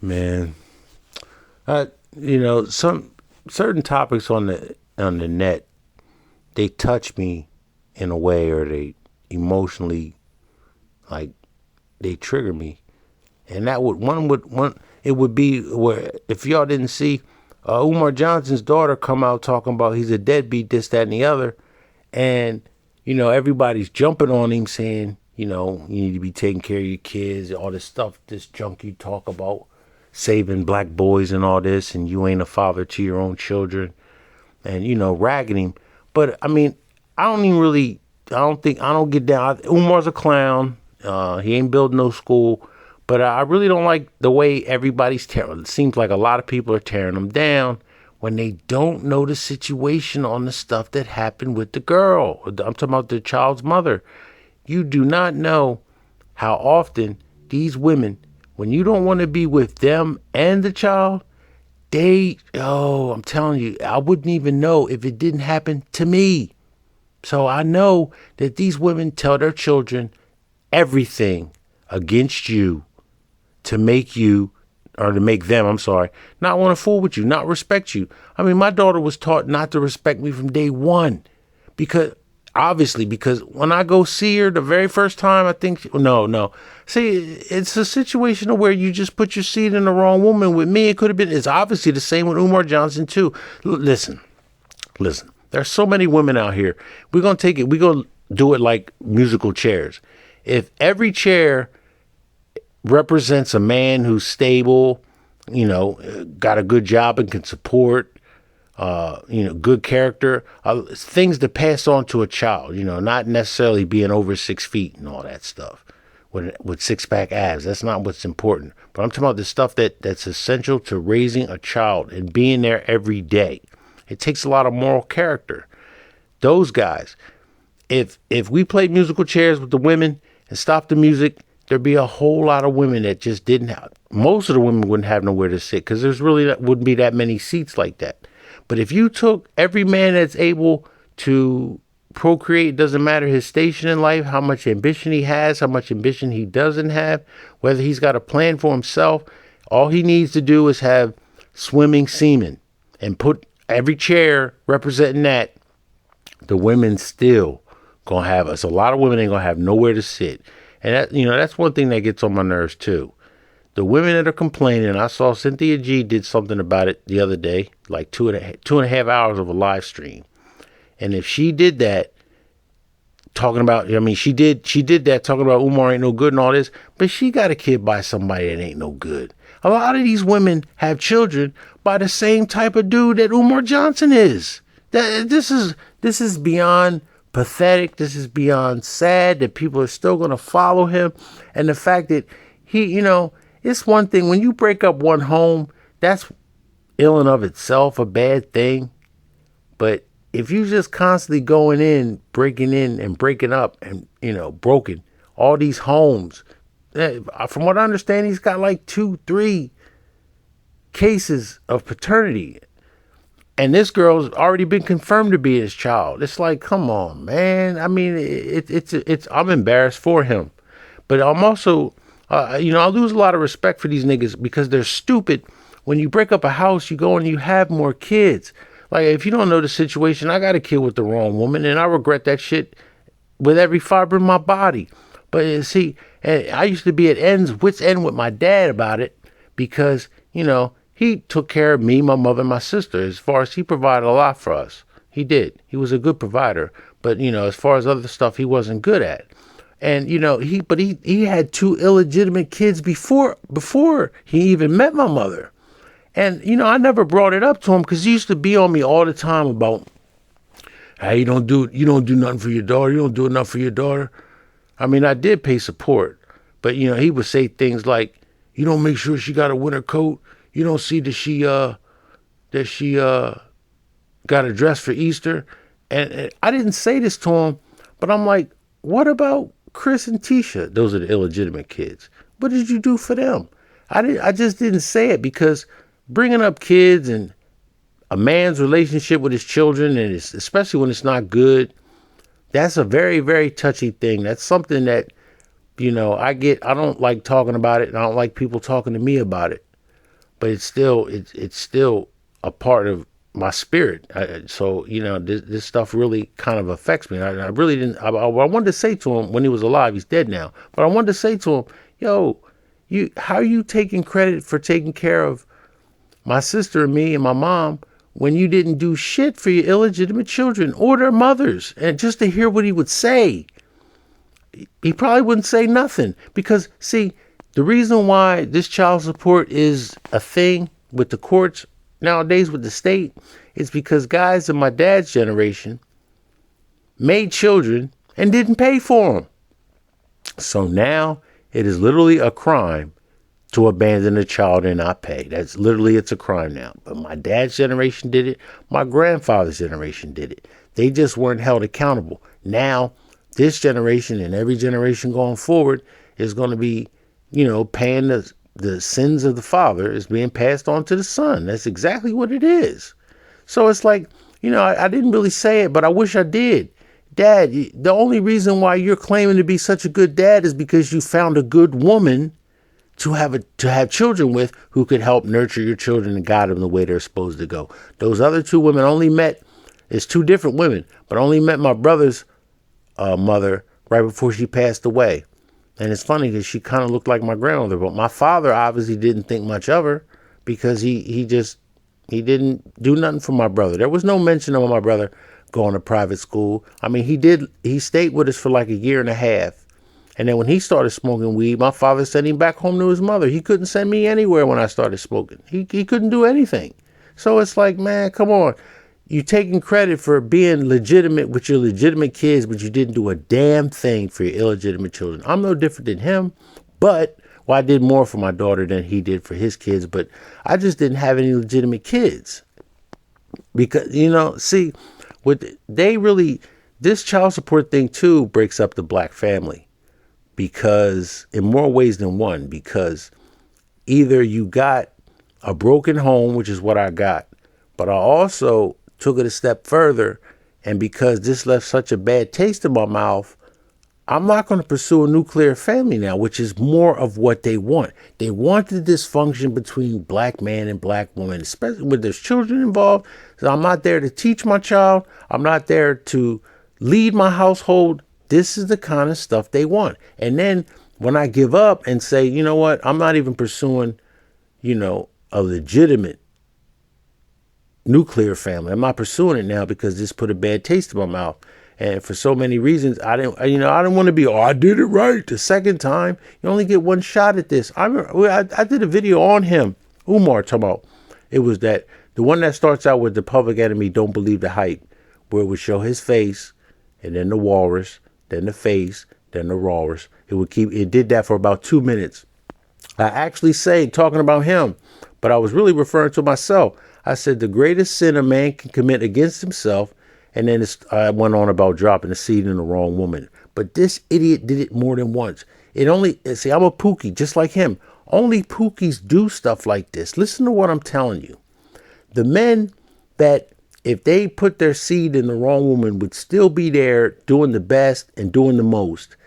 Man, some certain topics on the net, they touch me in a way, or they emotionally, like, they trigger me. And that would it would be where, if y'all didn't see, Umar Johnson's daughter come out talking about he's a deadbeat, this, that, and the other, and everybody's jumping on him saying, you need to be taking care of your kids, all this stuff, this junk you talk about, saving black boys and all this, and you ain't a father to your own children, and ragging him. But I mean, I don't even really, I don't get down. Umar's a clown. He ain't building no school. But I really don't like the way everybody's tearing. It seems like a lot of people are tearing them down when they don't know the situation on the stuff that happened with the girl. I'm talking about the child's mother. You do not know how often these women, when you don't want to be with them and the child, I'm telling you, I wouldn't even know if it didn't happen to me. So I know that these women tell their children everything against you to make you, or to make them, I'm sorry, not want to fool with you, not respect you. I mean, my daughter was taught not to respect me from day one, because when I go see her the very first time, I think, no. See, it's a situation where you just put your seed in the wrong woman. With me, it's obviously the same with Umar Johnson too. Listen, there's so many women out here. We're going to do it like musical chairs. If every chair represents a man who's stable, got a good job and can support, good character, things to pass on to a child, not necessarily being over 6 feet and all that stuff with six-pack abs. That's not what's important. But I'm talking about the stuff that's essential to raising a child and being there every day. It takes a lot of moral character. Those guys, if we played musical chairs with the women and stopped the music, there'd be a whole lot of women that just didn't have. Most of the women wouldn't have nowhere to sit because wouldn't be that many seats like that. But if you took every man that's able to procreate, it doesn't matter his station in life, how much ambition he has, how much ambition he doesn't have, whether he's got a plan for himself, all he needs to do is have swimming semen and put every chair representing that, the women still gonna have us. A lot of women ain't gonna have nowhere to sit. And that's one thing that gets on my nerves too. The women that are complaining, I saw Cynthia G did something about it the other day, like two and a half hours of a live stream. And if she did that, she did that talking about Umar ain't no good and all this, but she got a kid by somebody that ain't no good. A lot of these women have children by the same type of dude that Umar Johnson is. This is beyond pathetic. This is beyond sad that people are still going to follow him. And the fact that he, it's one thing when you break up one home, that's ill and of itself a bad thing. But if you just constantly going in, breaking in and breaking up and, broken all these homes, from what I understand, he's got like 2-3 cases of paternity. And this girl's already been confirmed to be his child. It's like, come on, man. I mean, it's I'm embarrassed for him. But I'm also, I lose a lot of respect for these niggas because they're stupid. When you break up a house, you go and you have more kids. Like, if you don't know the situation, I got a kid with the wrong woman, and I regret that shit with every fiber in my body. But see, and I used to be at wit's end with my dad about it because, he took care of me, my mother, and my sister. As far as he provided a lot for us. He did. He was a good provider. But, as far as other stuff, he wasn't good at. And, he had 2 illegitimate kids before he even met my mother. And, I never brought it up to him because he used to be on me all the time about, hey, you don't do nothing for your daughter. You don't do enough for your daughter. I mean, I did pay support. But, he would say things like, you don't make sure she got a winter coat. You don't see that she got a dress for Easter. And I didn't say this to him, but I'm like, what about Chris and Tisha? Those are the illegitimate kids. What did you do for them? I just didn't say it because bringing up kids and a man's relationship with his children, and especially when it's not good, that's a very, very touchy thing. That's something that, I don't like talking about it, and I don't like people talking to me about it. but it's still a part of my spirit. So this stuff really kind of affects me. I really didn't. I wanted to say to him when he was alive. He's dead now, but I wanted to say to him, "Yo, how are you taking credit for taking care of my sister and me and my mom when you didn't do shit for your illegitimate children or their mothers?" And just to hear what he would say, he probably wouldn't say nothing, because see, the reason why this child support is a thing with the courts nowadays, with the state, is because guys of my dad's generation made children and didn't pay for them. So now it is literally a crime to abandon a child and not pay. It's a crime now. But my dad's generation did it. My grandfather's generation did it. They just weren't held accountable. Now, this generation and every generation going forward is going to be, paying the sins of the father is being passed on to the son. That's exactly what it is. So it's like, I didn't really say it, but I wish I did. Dad, the only reason why you're claiming to be such a good dad is because you found a good woman to have children with, who could help nurture your children and guide them the way they're supposed to go. Those other two women it's two different women, but only met my brother's mother right before she passed away. And it's funny because she kind of looked like my grandmother, but my father obviously didn't think much of her, because he didn't do nothing for my brother. There was no mention of my brother going to private school. I mean, he stayed with us for like a year and a half. And then when he started smoking weed, my father sent him back home to his mother. He couldn't send me anywhere when I started smoking. He couldn't do anything. So it's like, man, come on. You taking credit for being legitimate with your legitimate kids, but you didn't do a damn thing for your illegitimate children. I'm no different than him, but I did more for my daughter than he did for his kids, but I just didn't have any legitimate kids. Because, this child support thing too breaks up the black family, because in more ways than one, because either you got a broken home, which is what I got, but I also took it a step further, and because this left such a bad taste in my mouth, I'm not going to pursue a nuclear family now, which is more of what they want. They want the dysfunction between black man and black woman, especially when there's children involved. So I'm not there to teach my child. I'm not there to lead my household. This is the kind of stuff they want. And then when I give up and say, you know what, I'm not even pursuing, a legitimate nuclear family. I'm not pursuing it now because this put a bad taste in my mouth. And for so many reasons, I didn't want to be, I did it right the second time. You only get one shot at this. I did a video on him, Umar, talking about, it was the one that starts out with the Public Enemy, Don't Believe the Hype, where it would show his face and then the walrus, then the face, then the walrus. It did that for about 2 minutes. I actually say, talking about him, but I was really referring to myself. I said the greatest sin a man can commit against himself, and then I went on about dropping the seed in the wrong woman. But this idiot did it more than once. I'm a Pookie, just like him. Only Pookies do stuff like this. Listen to what I'm telling you. The men that, if they put their seed in the wrong woman, would still be there doing the best and doing the most.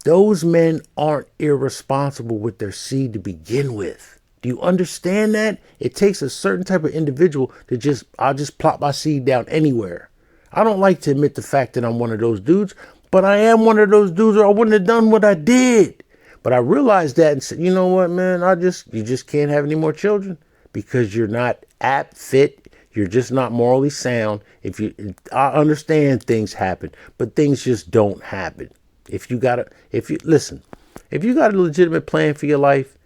Those men aren't irresponsible with their seed to begin with. Do you understand that? It takes a certain type of individual to I'll just plop my seed down anywhere. I don't like to admit the fact that I'm one of those dudes, but I am one of those dudes, or I wouldn't have done what I did. But I realized that and said, you know what, man, you just can't have any more children, because you're not apt, fit. You're just not morally sound. I understand things happen, but things just don't happen. If you got a legitimate plan for your life,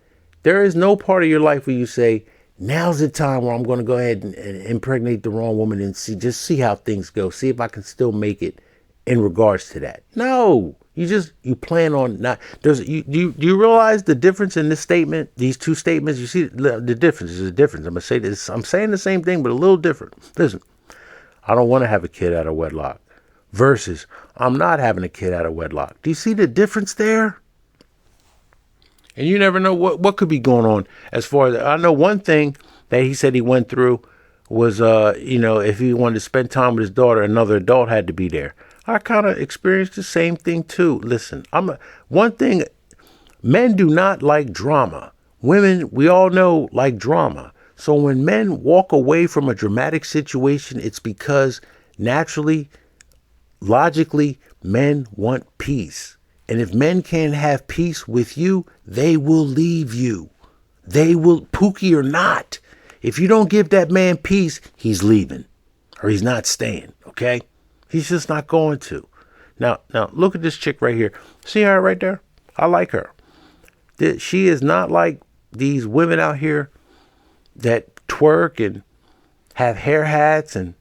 there is no part of your life where you say, now's the time where I'm going to go ahead and impregnate the wrong woman and see how things go. See if I can still make it in regards to that. No, you plan on not. Do you realize the difference in this statement? These two statements. You see the difference. There's a difference. I'm gonna say this. I'm saying the same thing, but a little different. Listen, I don't want to have a kid out of wedlock. Versus, I'm not having a kid out of wedlock. Do you see the difference there? And you never know what could be going on. As far as I know, one thing that he said he went through was, if he wanted to spend time with his daughter, another adult had to be there. I kind of experienced the same thing too. Listen, one thing, men do not like drama. Women, we all know, like drama. So when men walk away from a dramatic situation, it's because naturally, logically, men want peace. And if men can't have peace with you, they will leave you. They will, Pookie or not. If you don't give that man peace, he's leaving or he's not staying. Okay. He's just not going to. Now look at this chick right here. See her right there? I like her. She is not like these women out here that twerk and have hair hats and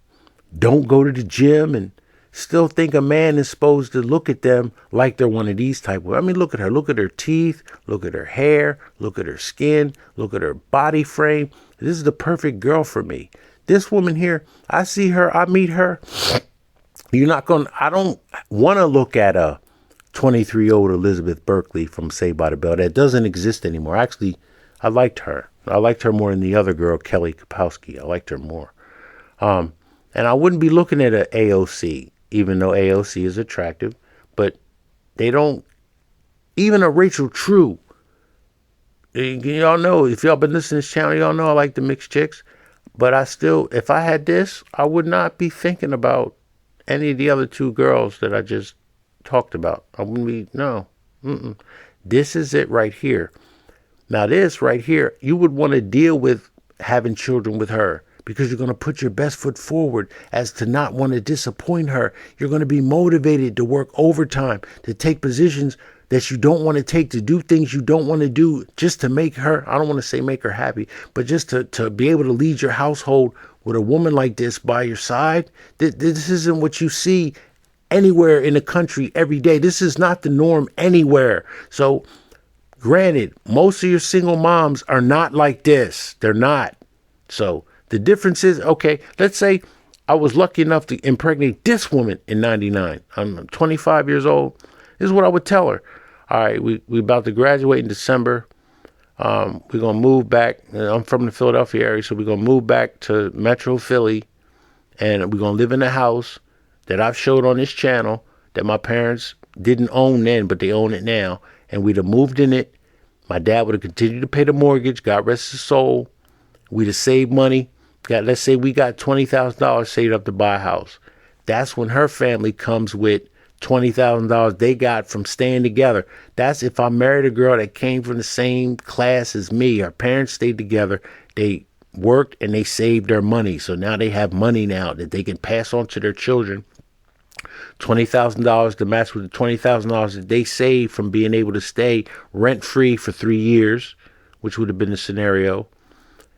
don't go to the gym and still think a man is supposed to look at them like they're one of these type of. I mean, look at her. Look at her teeth. Look at her hair. Look at her skin. Look at her body frame. This is the perfect girl for me. This woman here, I see her. I meet her. I don't want to look at a 23-year-old Elizabeth Berkley from Saved by the Bell. That doesn't exist anymore. Actually, I liked her. I liked her more than the other girl, Kelly Kapowski. I liked her more. And I wouldn't be looking at a AOC, even though AOC is attractive. But they don't, even a Rachel True. Y'all know, if y'all been listening to this channel, y'all know I like the mixed chicks. But I still, if I had this, I would not be thinking about any of the other two girls that I just talked about. I wouldn't be, no. This is it right here. Now this right here, you would want to deal with having children with her because you're going to put your best foot forward as to not want to disappoint her. You're going to be motivated to work overtime, to take positions that you don't want to take, to do things you don't want to do just to make her, I don't want to say make her happy, but just to be able to lead your household with a woman like this by your side. This isn't what you see anywhere in the country every day. This is not the norm anywhere. So granted, most of your single moms are not like this. They're not. So the difference is, okay, let's say I was lucky enough to impregnate this woman in 99. I'm 25 years old. This is what I would tell her. All right, we about to graduate in December. We're going to move back. I'm from the Philadelphia area, so we're going to move back to Metro Philly, and we're going to live in a house that I've showed on this channel that my parents didn't own then, but they own it now. And we'd have moved in it. My dad would have continued to pay the mortgage. God rest his soul. We'd have saved money. Let's say we got $20,000 saved up to buy a house. That's when her family comes with $20,000 they got from staying together. That's if I married a girl that came from the same class as me. Our parents stayed together. They worked and they saved their money. So now they have money now that they can pass on to their children. $20,000 to match with the $20,000 that they saved from being able to stay rent-free for 3 years, which would have been the scenario.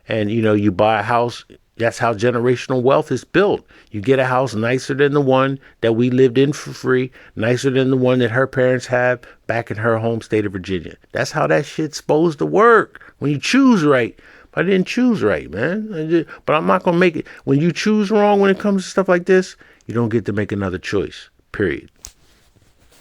And, you buy a house. That's how generational wealth is built. You get a house nicer than the one that we lived in for free, nicer than the one that her parents have back in her home state of Virginia. That's how that shit's supposed to work when you choose right. But I didn't choose right, man. But I'm not going to make it. When you choose wrong when it comes to stuff like this, you don't get to make another choice, period.